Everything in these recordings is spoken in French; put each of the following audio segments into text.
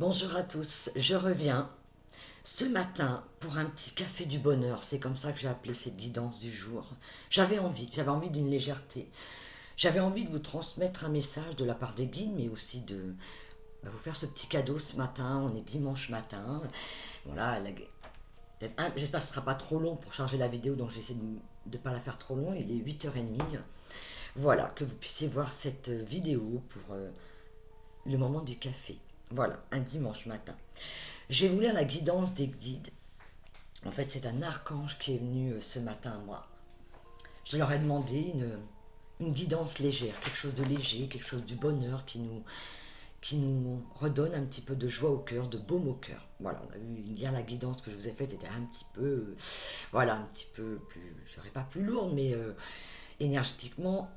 Bonjour à tous, je reviens ce matin pour un petit café du bonheur, c'est comme ça que j'ai appelé cette guidance du jour. J'avais envie d'une légèreté. J'avais envie de vous transmettre un message de la part des guides, mais aussi de vous faire ce petit cadeau ce matin. On est dimanche matin. Voilà, j'espère que ce ne sera pas trop long pour charger la vidéo, donc j'essaie de ne pas la faire trop long. Il est 8h30. Voilà, que vous puissiez voir cette vidéo pour le moment du café. Voilà, un dimanche matin. Je vais vous lire la guidance des guides. En fait, c'est un archange qui est venu ce matin à moi. Je leur ai demandé une guidance légère, quelque chose de léger, quelque chose du bonheur qui nous redonne un petit peu de joie au cœur, de baume au cœur. Voilà, on a vu hier la guidance que je vous ai faite était un petit peu, voilà, un petit peu plus, je dirais pas plus lourde, mais énergétiquement,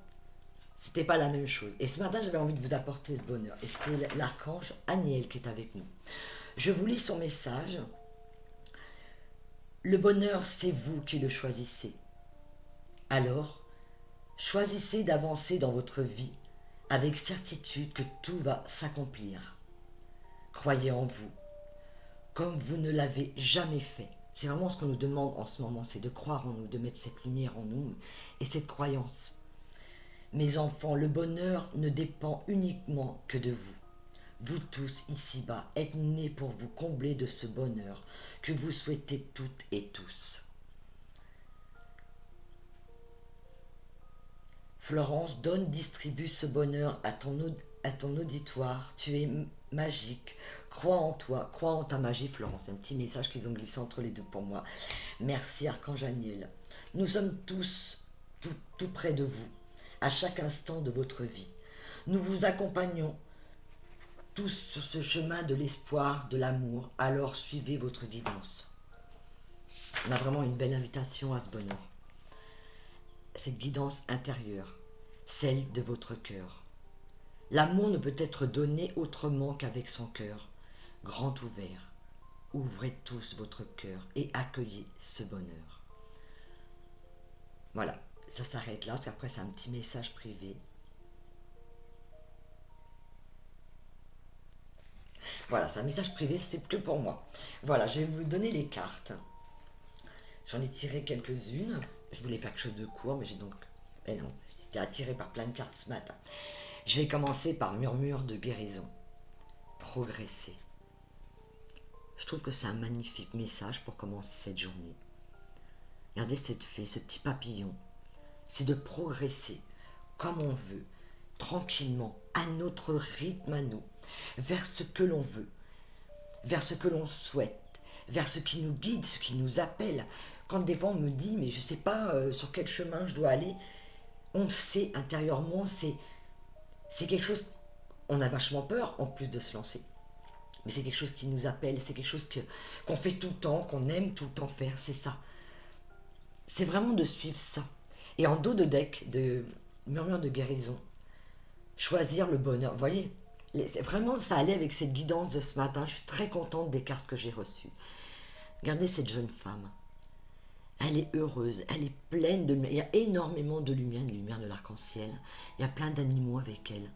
c'était pas la même chose. Et ce matin, j'avais envie de vous apporter ce bonheur. Et c'était l'archange Aniel qui est avec nous. Je vous lis son message. Le bonheur, c'est vous qui le choisissez. Alors, choisissez d'avancer dans votre vie avec certitude que tout va s'accomplir. Croyez en vous, comme vous ne l'avez jamais fait. C'est vraiment ce qu'on nous demande en ce moment, c'est de croire en nous, de mettre cette lumière en nous et cette croyance. Mes enfants, le bonheur ne dépend uniquement que de vous. Vous tous ici-bas êtes nés pour vous combler de ce bonheur que vous souhaitez toutes et tous. Florence, donne, distribue ce bonheur à ton auditoire. Tu es magique. Crois en toi, crois en ta magie, Florence. Un petit message qu'ils ont glissé entre les deux pour moi. Merci, Archange Aniel. Nous sommes tous tout près de vous, à chaque instant de votre vie. Nous vous accompagnons tous sur ce chemin de l'espoir, de l'amour. Alors suivez votre guidance. On a vraiment une belle invitation à ce bonheur. Cette guidance intérieure, celle de votre cœur. L'amour ne peut être donné autrement qu'avec son cœur, grand ouvert. Ouvrez tous votre cœur et accueillez ce bonheur. Voilà, ça s'arrête là, parce qu'après c'est un petit message privé. Voilà, c'est un message privé, c'est que pour moi. Voilà, je vais vous donner les cartes. J'en ai tiré quelques-unes. Je voulais faire quelque chose de court, mais j'ai donc... Mais non, j'étais attiré par plein de cartes ce matin. Je vais commencer par murmure de guérison. Progresser. Je trouve que c'est un magnifique message pour commencer cette journée. Regardez cette fée, ce petit papillon. C'est de progresser comme on veut, tranquillement, à notre rythme à nous, vers ce que l'on veut, vers ce que l'on souhaite, vers ce qui nous guide, ce qui nous appelle. Quand des fois on me dit, mais je ne sais pas sur quel chemin je dois aller, on sait intérieurement, c'est quelque chose, on a vachement peur en plus de se lancer. Mais c'est quelque chose qui nous appelle, c'est quelque chose qu'on fait tout le temps, qu'on aime tout le temps faire, c'est ça. C'est vraiment de suivre ça. Et en dos de deck, de murmure de guérison, choisir le bonheur. Vous voyez, c'est vraiment, ça allait avec cette guidance de ce matin. Je suis très contente des cartes que j'ai reçues. Regardez cette jeune femme. Elle est heureuse, elle est pleine de lumière. Il y a énormément de lumière de l'arc-en-ciel. Il y a plein d'animaux avec elle.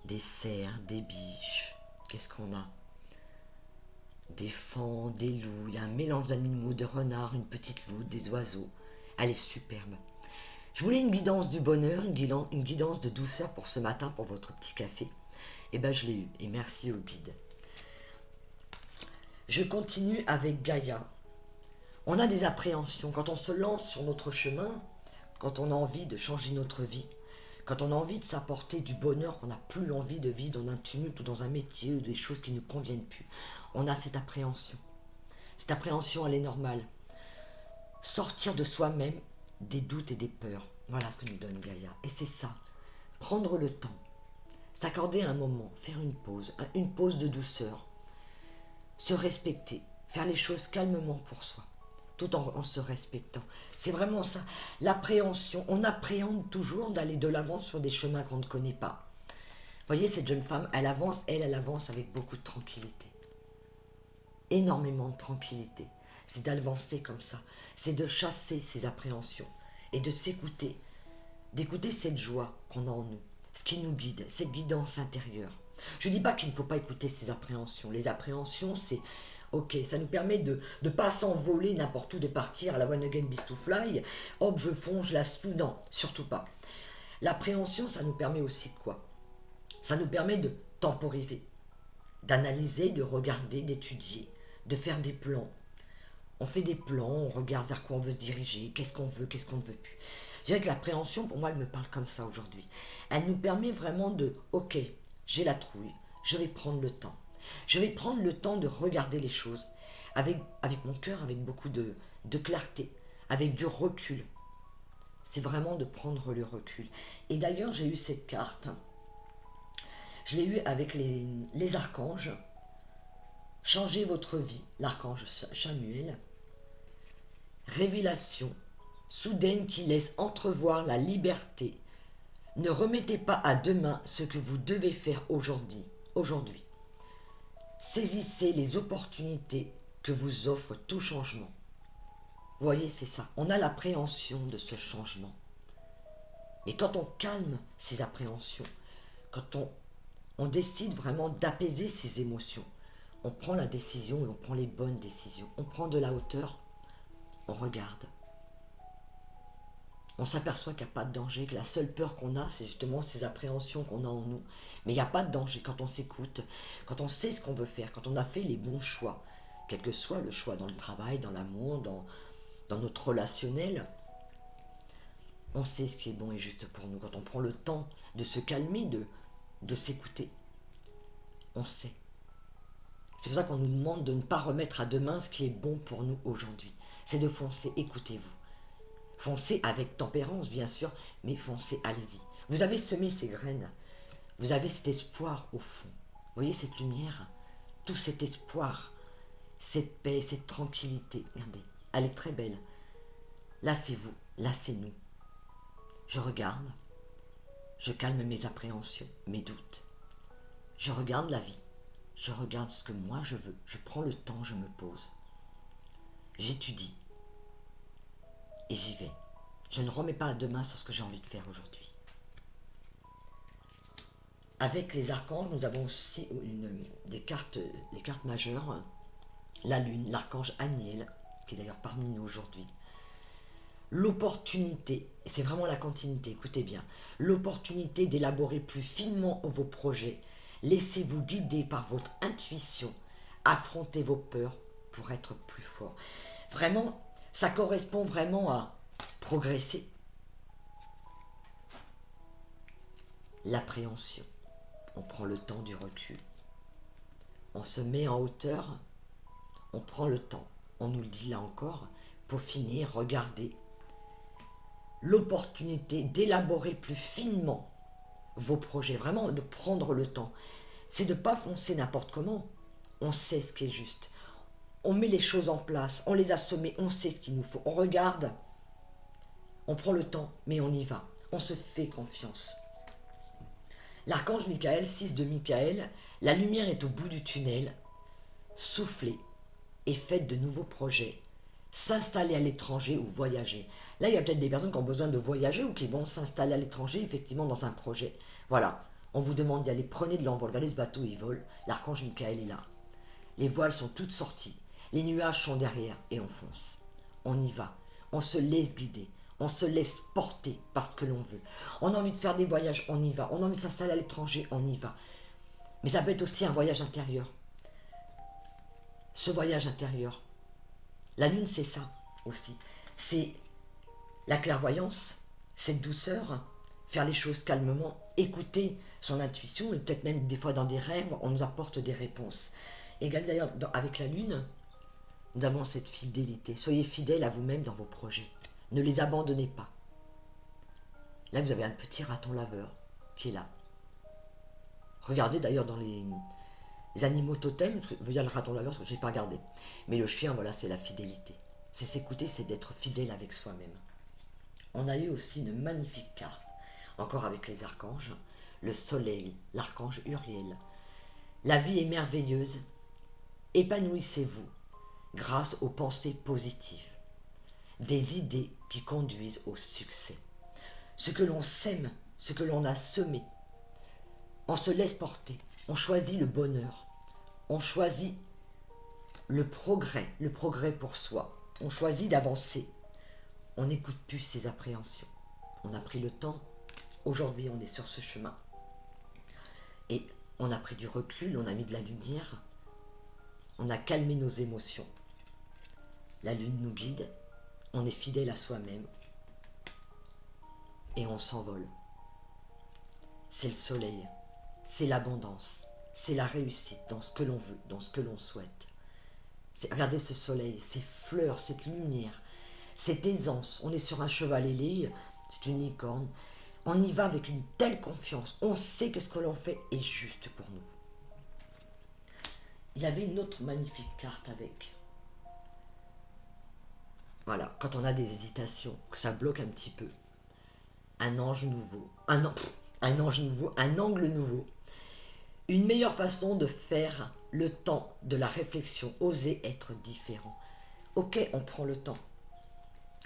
Des cerfs, des biches. Qu'est-ce qu'on a? Des fans, des loups. Il y a un mélange d'animaux, de renards, une petite loutre, des oiseaux. Elle est superbe. Je voulais une guidance du bonheur, une guidance de douceur pour ce matin, pour votre petit café. Et bien je l'ai eu. Et merci au guide. Je continue avec Gaïa. On a des appréhensions. Quand on se lance sur notre chemin, quand on a envie de changer notre vie, quand on a envie de s'apporter du bonheur, qu'on n'a plus envie de vivre dans un tumulte ou dans un métier ou des choses qui ne nous conviennent plus, on a cette appréhension. Cette appréhension, elle est normale. Sortir de soi-même des doutes et des peurs. Voilà ce que nous donne Gaïa. Et c'est ça. Prendre le temps. S'accorder un moment. Faire une pause de douceur. Se respecter. Faire les choses calmement pour soi. Tout en se respectant. C'est vraiment ça. L'appréhension. On appréhende toujours d'aller de l'avant sur des chemins qu'on ne connaît pas. Vous voyez, cette jeune femme, elle avance avec beaucoup de tranquillité. Énormément de tranquillité. C'est d'avancer comme ça. C'est de chasser ces appréhensions et de s'écouter, d'écouter cette joie qu'on a en nous, ce qui nous guide, cette guidance intérieure. Je ne dis pas qu'il ne faut pas écouter ces appréhensions. Les appréhensions, c'est ok, ça nous permet de ne pas s'envoler n'importe où, de partir à la one again beast to fly. Hop, je fonce, je la sous. Non, surtout pas. L'appréhension, ça nous permet aussi de quoi? Ça nous permet de temporiser, d'analyser, de regarder, d'étudier, de faire des plans. On fait des plans, on regarde vers quoi on veut se diriger, qu'est-ce qu'on ne veut plus. Je dirais que l'appréhension, pour moi, elle me parle comme ça aujourd'hui. Elle nous permet vraiment de, ok, j'ai la trouille, je vais prendre le temps. Je vais prendre le temps de regarder les choses avec mon cœur, avec beaucoup de clarté, avec du recul. C'est vraiment de prendre le recul. Et d'ailleurs, j'ai eu cette carte. Je l'ai eu avec les archanges. Changez votre vie, l'archange Chamuel. Révélation soudaine qui laisse entrevoir la liberté. Ne remettez pas à demain ce que vous devez faire aujourd'hui. Saisissez les opportunités que vous offre tout changement. Vous voyez, c'est ça. On a l'appréhension de ce changement. Mais quand on calme ces appréhensions, quand on décide vraiment d'apaiser ses émotions, on prend la décision et on prend les bonnes décisions. On prend de la hauteur, on regarde. On s'aperçoit qu'il n'y a pas de danger, que la seule peur qu'on a, c'est justement ces appréhensions qu'on a en nous. Mais il n'y a pas de danger quand on s'écoute, quand on sait ce qu'on veut faire, quand on a fait les bons choix, quel que soit le choix dans le travail, dans l'amour, dans notre relationnel. On sait ce qui est bon et juste pour nous. Quand on prend le temps de se calmer, de s'écouter, on sait. C'est pour ça qu'on nous demande de ne pas remettre à demain ce qui est bon pour nous aujourd'hui. C'est de foncer, écoutez-vous. Foncez avec tempérance, bien sûr, mais foncez, allez-y. Vous avez semé ces graines. Vous avez cet espoir au fond. Vous voyez cette lumière? Tout cet espoir, cette paix, cette tranquillité. Regardez, elle est très belle. Là, c'est vous. Là, c'est nous. Je regarde. Je calme mes appréhensions, mes doutes. Je regarde la vie. Je regarde ce que moi je veux. Je prends le temps, je me pose. J'étudie. Et j'y vais. Je ne remets pas à demain sur ce que j'ai envie de faire aujourd'hui. Avec les archanges, nous avons aussi les cartes majeures. La lune, l'archange Aniel, qui est d'ailleurs parmi nous aujourd'hui. L'opportunité, et c'est vraiment la continuité, écoutez bien, l'opportunité d'élaborer plus finement vos projets. Laissez-vous guider par votre intuition. Affrontez vos peurs pour être plus fort. Vraiment, ça correspond vraiment à progresser. L'appréhension. On prend le temps du recul. On se met en hauteur. On prend le temps. On nous le dit là encore. Peaufiner, regarder. L'opportunité d'élaborer plus finement vos projets. Vraiment de prendre le temps. C'est de ne pas foncer n'importe comment. On sait ce qui est juste. On met les choses en place. On les a semées. On sait ce qu'il nous faut. On regarde. On prend le temps, mais on y va. On se fait confiance. L'archange Michael, 6 de Michael, la lumière est au bout du tunnel. Soufflez et faites de nouveaux projets. S'installer à l'étranger ou voyager. Là, il y a peut-être des personnes qui ont besoin de voyager ou qui vont s'installer à l'étranger, effectivement, dans un projet. Voilà, on vous demande d'y aller, prenez de l'envol. Regardez ce bateau, il vole. L'archange Michael est là. Les voiles sont toutes sorties. Les nuages sont derrière et on fonce. On y va. On se laisse guider. On se laisse porter par ce que l'on veut. On a envie de faire des voyages, on y va. On a envie de s'installer à l'étranger, on y va. Mais ça peut être aussi un voyage intérieur. Ce voyage intérieur. La lune, c'est ça aussi. C'est la clairvoyance, cette douceur, faire les choses calmement, écouter son intuition, et peut-être même des fois dans des rêves, on nous apporte des réponses. Et d'ailleurs, avec la lune, nous avons cette fidélité. Soyez fidèles à vous-même dans vos projets. Ne les abandonnez pas. Là, vous avez un petit raton laveur qui est là. Regardez d'ailleurs dans les animaux totems, je veux dire le raton laveur, parce que je n'ai pas regardé. Mais le chien, voilà, c'est la fidélité. C'est s'écouter, c'est d'être fidèle avec soi-même. On a eu aussi une magnifique carte, encore avec les archanges. Le soleil, l'archange Uriel. La vie est merveilleuse. Épanouissez-vous grâce aux pensées positives. Des idées qui conduisent au succès. Ce que l'on sème, ce que l'on a semé, on se laisse porter. On choisit le bonheur. On choisit le progrès pour soi. On choisit d'avancer. On n'écoute plus ses appréhensions. On a pris le temps. Aujourd'hui, on est sur ce chemin. Et on a pris du recul, on a mis de la lumière. On a calmé nos émotions. La lune nous guide. On est fidèle à soi-même. Et on s'envole. C'est le soleil. C'est l'abondance. C'est la réussite dans ce que l'on veut, dans ce que l'on souhaite. Regardez ce soleil, ces fleurs, cette lumière, cette aisance. On est sur un cheval ailé, c'est une licorne. On y va avec une telle confiance. On sait que ce que l'on fait est juste pour nous. Il y avait une autre magnifique carte avec. Voilà, quand on a des hésitations, que ça bloque un petit peu. Un ange nouveau. Un ange nouveau, un angle nouveau. Une meilleure façon de faire le temps de la réflexion, oser être différent. Ok, on prend le temps.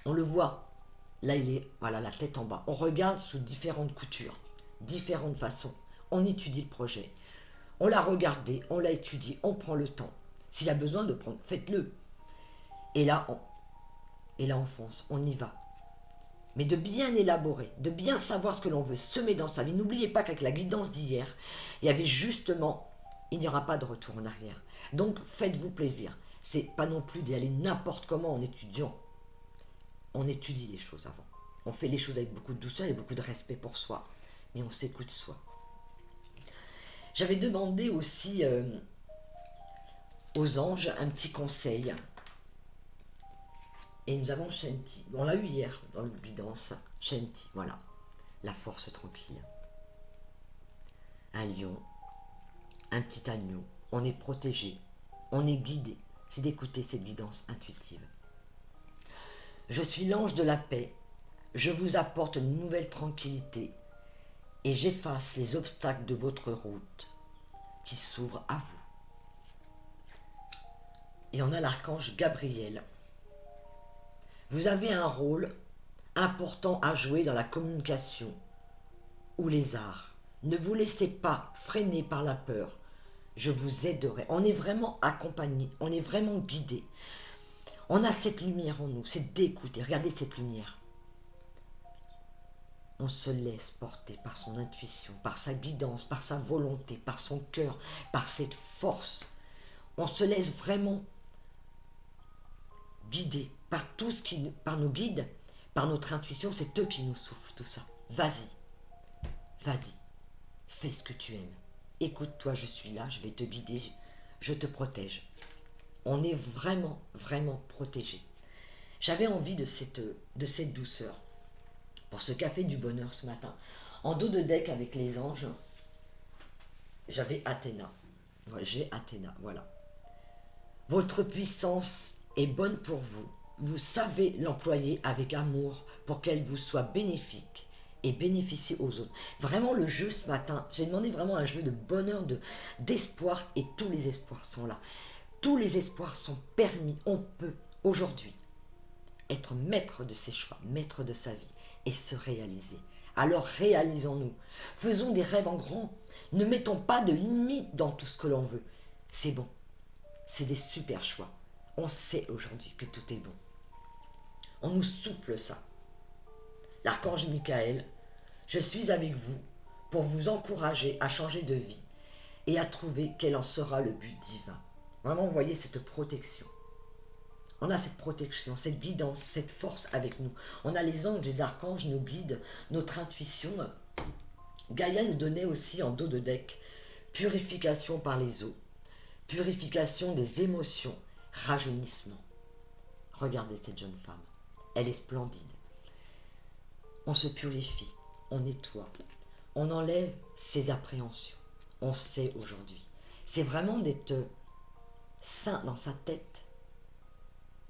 On le voit. Là, il est, voilà, la tête en bas. On regarde sous différentes coutures, différentes façons. On étudie le projet. On l'a regardé, on l'a étudié, on prend le temps. S'il y a besoin de prendre, faites-le. Et là, on fonce, on y va. Mais de bien élaborer, de bien savoir ce que l'on veut semer dans sa vie. N'oubliez pas qu'avec la guidance d'hier, il y avait justement, il n'y aura pas de retour en arrière. Donc, faites-vous plaisir. C'est pas non plus d'y aller n'importe comment en étudiant. On étudie les choses avant. On fait les choses avec beaucoup de douceur et beaucoup de respect pour soi. Mais on s'écoute soi. J'avais demandé aussi aux anges un petit conseil. Et nous avons Shanti. On l'a eu hier dans le guidance. Shanti, voilà. La force tranquille. Un lion. Un petit agneau. On est protégé. On est guidé. C'est d'écouter cette guidance intuitive. Je suis l'ange de la paix. Je vous apporte une nouvelle tranquillité. Et j'efface les obstacles de votre route qui s'ouvrent à vous. Et on a l'archange Gabriel. Vous avez un rôle important à jouer dans la communication ou les arts. Ne vous laissez pas freiner par la peur. Je vous aiderai. On est vraiment accompagné, on est vraiment guidé. On a cette lumière en nous, c'est d'écouter. Regardez cette lumière. On se laisse porter par son intuition, par sa guidance, par sa volonté, par son cœur, par cette force. On se laisse vraiment guider par tout ce qui, par nos guides, par notre intuition, c'est eux qui nous soufflent tout ça. Vas-y, fais ce que tu aimes. Écoute-toi, je suis là, je vais te guider, je te protège. On est vraiment, vraiment protégé. J'avais envie de cette douceur. Pour ce café du bonheur ce matin, en dos de deck avec les anges, j'avais Athéna. J'ai Athéna, voilà. Votre puissance est bonne pour vous. Vous savez l'employer avec amour pour qu'elle vous soit bénéfique et bénéficie aux autres. Vraiment le jeu ce matin, j'ai demandé vraiment un jeu de bonheur, d'espoir, et tous les espoirs sont là. Tous les espoirs sont permis. On peut aujourd'hui être maître de ses choix, maître de sa vie et se réaliser. Alors réalisons-nous. Faisons des rêves en grand. Ne mettons pas de limites dans tout ce que l'on veut. C'est bon. C'est des super choix. On sait aujourd'hui que tout est bon. On nous souffle ça. L'archange Michael, je suis avec vous pour vous encourager à changer de vie et à trouver quel en sera le but divin. Vraiment, vous voyez cette protection. On a cette protection, cette guidance, cette force avec nous. On a les anges, les archanges nous guident, notre intuition. Gaïa nous donnait aussi en dos de deck purification par les eaux, purification des émotions, rajeunissement. Regardez cette jeune femme, elle est splendide. On se purifie, on nettoie, on enlève ses appréhensions. On sait aujourd'hui. C'est vraiment d'être sain dans sa tête,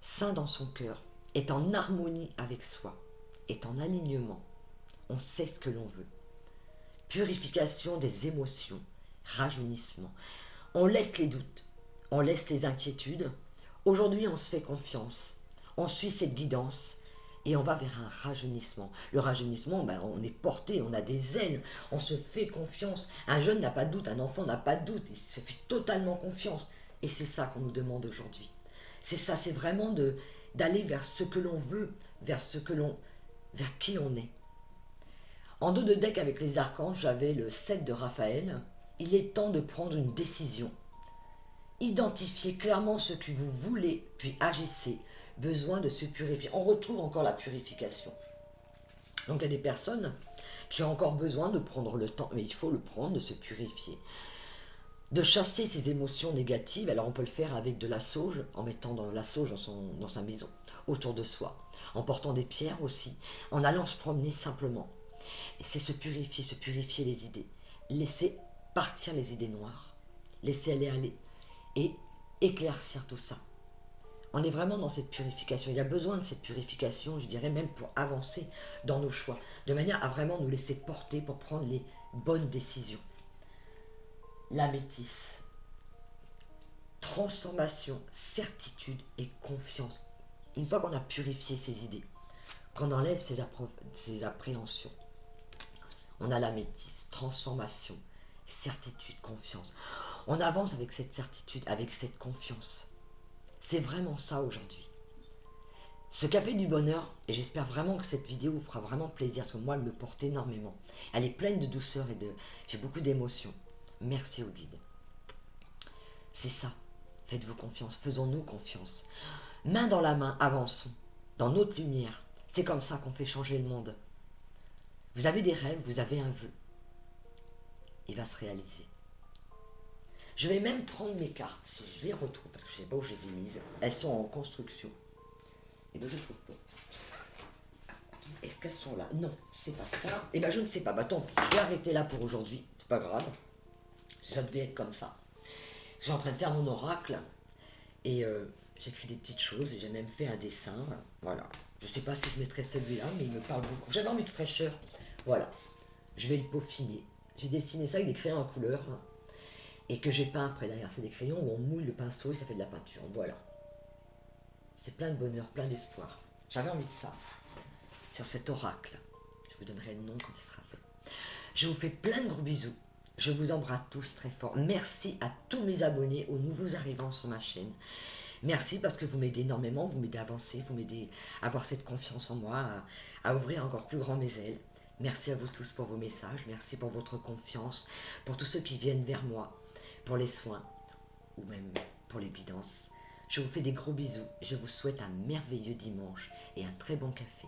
sain dans son cœur, est en harmonie avec soi, est en alignement. On sait ce que l'on veut. Purification des émotions, rajeunissement. On laisse les doutes, on laisse les inquiétudes. Aujourd'hui, on se fait confiance, on suit cette guidance et on va vers un rajeunissement. Le rajeunissement, ben, on est porté, on a des ailes, on se fait confiance. Un jeune n'a pas de doute, un enfant n'a pas de doute, il se fait totalement confiance. Et c'est ça qu'on nous demande aujourd'hui. C'est ça, c'est vraiment d'aller vers ce que l'on veut, vers qui on est. En dos de deck avec les archanges, j'avais le 7 de Raphaël. Il est temps de prendre une décision. Identifiez clairement ce que vous voulez, puis agissez. Besoin de se purifier. On retrouve encore la purification. Donc il y a des personnes qui ont encore besoin de prendre le temps, mais il faut le prendre, de se purifier. De chasser ses émotions négatives, alors on peut le faire avec de la sauge, en mettant de la sauge dans sa maison, autour de soi, en portant des pierres aussi, en allant se promener simplement. Et c'est se purifier les idées. Laisser partir les idées noires. Laisser aller et éclaircir tout ça. On est vraiment dans cette purification. Il y a besoin de cette purification, je dirais même pour avancer dans nos choix, de manière à vraiment nous laisser porter pour prendre les bonnes décisions. La métisse. Transformation, certitude et confiance. Une fois qu'on a purifié ces idées, qu'on enlève ces appréhensions, on a la métisse, transformation, certitude, confiance. On avance avec cette certitude, avec cette confiance. C'est vraiment ça aujourd'hui. Ce café du bonheur, et j'espère vraiment que cette vidéo vous fera vraiment plaisir, parce que moi, elle me porte énormément. Elle est pleine de douceur j'ai beaucoup d'émotions. Merci au guide. C'est ça. Faites-vous confiance, faisons-nous confiance. Main dans la main, avançons, dans notre lumière. C'est comme ça qu'on fait changer le monde. Vous avez des rêves, vous avez un vœu. Il va se réaliser. Je vais même prendre mes cartes, si je les retrouve, parce que je ne sais pas où je les ai mises. Elles sont en construction. Et bien je ne trouve pas. Est-ce qu'elles sont là? Non, c'est pas ça. Et bien je ne sais pas. Bah tant pis, je vais arrêter là pour aujourd'hui. C'est pas grave. Ça devait être comme ça. Je suis en train de faire mon oracle. Et j'écris des petites choses. Et j'ai même fait un dessin. Voilà. Je ne sais pas si je mettrai celui-là, mais il me parle beaucoup. J'avais envie de fraîcheur. Voilà. Je vais le peaufiner. J'ai dessiné ça avec des crayons en couleur. Et que j'ai peint après derrière. C'est des crayons où on mouille le pinceau et ça fait de la peinture. Voilà. C'est plein de bonheur, plein d'espoir. J'avais envie de ça. Sur cet oracle. Je vous donnerai le nom quand il sera fait. Je vous fais plein de gros bisous. Je vous embrasse tous très fort. Merci à tous mes abonnés, aux nouveaux arrivants sur ma chaîne. Merci parce que vous m'aidez énormément, vous m'aidez à avancer, vous m'aidez à avoir cette confiance en moi, à ouvrir encore plus grand mes ailes. Merci à vous tous pour vos messages, merci pour votre confiance, pour tous ceux qui viennent vers moi, pour les soins ou même pour les guidances. Je vous fais des gros bisous, je vous souhaite un merveilleux dimanche et un très bon café.